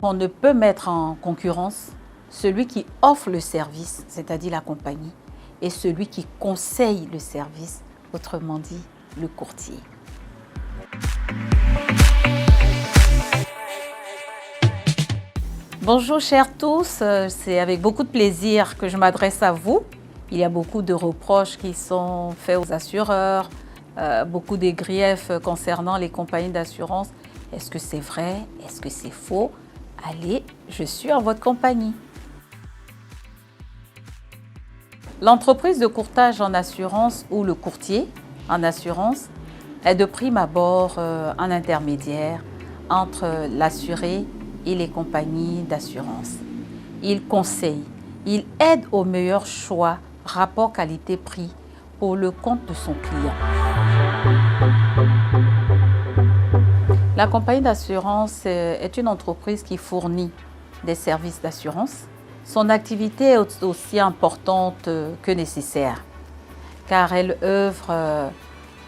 On ne peut mettre en concurrence celui qui offre le service, c'est-à-dire la compagnie, et celui qui conseille le service, autrement dit, le courtier. Bonjour chers tous, c'est avec beaucoup de plaisir que je m'adresse à vous. Il y a beaucoup de reproches qui sont faits aux assureurs, beaucoup de griefs concernant les compagnies d'assurance. Est-ce que c'est vrai? Est-ce que c'est faux? Allez, je suis en votre compagnie. L'entreprise de courtage en assurance ou le courtier en assurance est de prime abord un intermédiaire entre l'assuré et les compagnies d'assurance. Il conseille, il aide au meilleur choix, rapport qualité-prix pour le compte de son client. La compagnie d'assurance est une entreprise qui fournit des services d'assurance. Son activité est aussi importante que nécessaire, car elle œuvre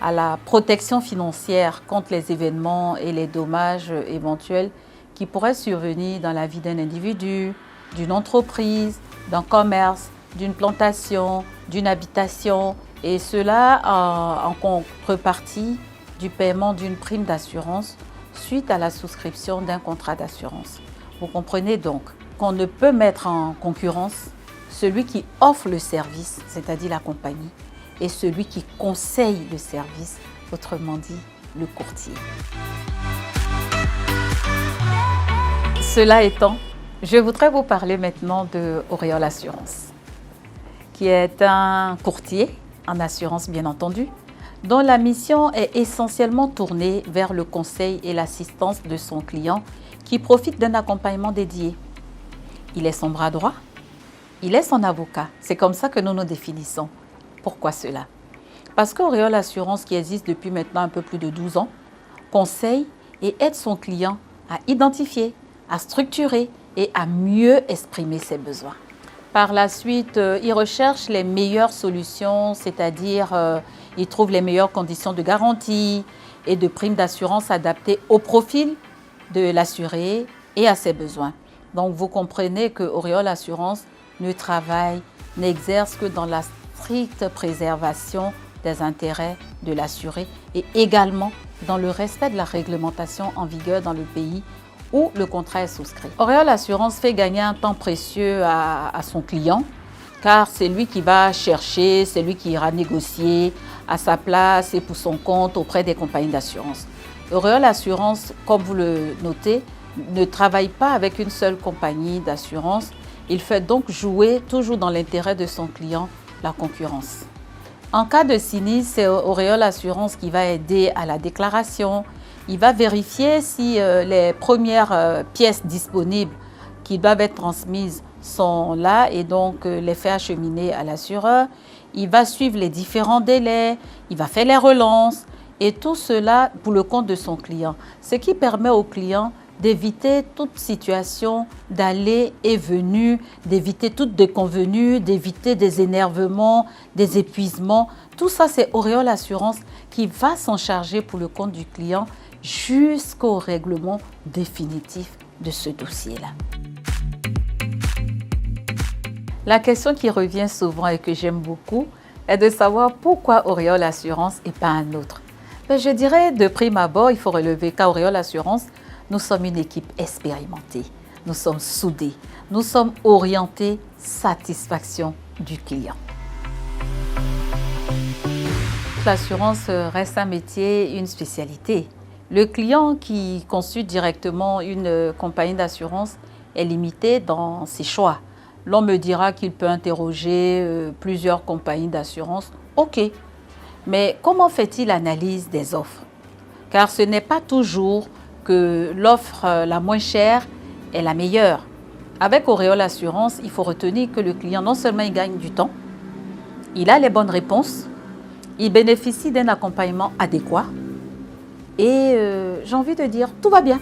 à la protection financière contre les événements et les dommages éventuels qui pourraient survenir dans la vie d'un individu, d'une entreprise, d'un commerce, d'une plantation, d'une habitation, et cela en contrepartie du paiement d'une prime d'assurance suite à la souscription d'un contrat d'assurance. Vous comprenez donc qu'on ne peut mettre en concurrence celui qui offre le service, c'est-à-dire la compagnie, et celui qui conseille le service, autrement dit, le courtier. Cela étant, je voudrais vous parler maintenant de Auréole Assurance, qui est un courtier en assurance bien entendu, dont la mission est essentiellement tournée vers le conseil et l'assistance de son client qui profite d'un accompagnement dédié. Il est son bras droit, il est son avocat. C'est comme ça que nous nous définissons. Pourquoi cela? Parce qu'Auréole Assurance, qui existe depuis maintenant un peu plus de 12 ans, conseille et aide son client à identifier, à structurer et à mieux exprimer ses besoins. Par la suite, il recherche les meilleures solutions, c'est-à-dire il trouve les meilleures conditions de garantie et de primes d'assurance adaptées au profil de l'assuré et à ses besoins. Donc vous comprenez que Auréole Assurance ne travaille, n'exerce que dans la stricte préservation des intérêts de l'assuré et également dans le respect de la réglementation en vigueur dans le pays où le contrat est souscrit. Auréole Assurance fait gagner un temps précieux à son client, car c'est lui qui va chercher, c'est lui qui ira négocier à sa place et pour son compte auprès des compagnies d'assurance. Auréole Assurance, comme vous le notez, ne travaille pas avec une seule compagnie d'assurance. Il fait donc jouer, toujours dans l'intérêt de son client, la concurrence. En cas de sinistre, c'est Auréole Assurance qui va aider à la déclaration. Il va vérifier si les premières pièces disponibles qui doivent être transmises sont là et donc les faire acheminer à l'assureur. Il va suivre les différents délais, il va faire les relances et tout cela pour le compte de son client. Ce qui permet au client d'éviter toute situation d'aller et venue, d'éviter toute déconvenue, d'éviter des énervements, des épuisements. Tout ça, c'est Auréole Assurance qui va s'en charger pour le compte du client jusqu'au règlement définitif de ce dossier-là. La question qui revient souvent et que j'aime beaucoup est de savoir pourquoi Auréole Assurance et pas un autre. Je dirais de prime abord, il faut relever qu'à Auréole Assurance, nous sommes une équipe expérimentée, nous sommes soudés, nous sommes orientés satisfaction du client. L'assurance reste un métier, une spécialité. Le client qui consulte directement une compagnie d'assurance est limité dans ses choix. L'on me dira qu'il peut interroger plusieurs compagnies d'assurance. OK, mais comment fait-il l'analyse des offres? Car ce n'est pas toujours que l'offre la moins chère est la meilleure. Avec Auréole Assurance, il faut retenir que le client, non seulement il gagne du temps, il a les bonnes réponses, il bénéficie d'un accompagnement adéquat et j'ai envie de dire, tout va bien.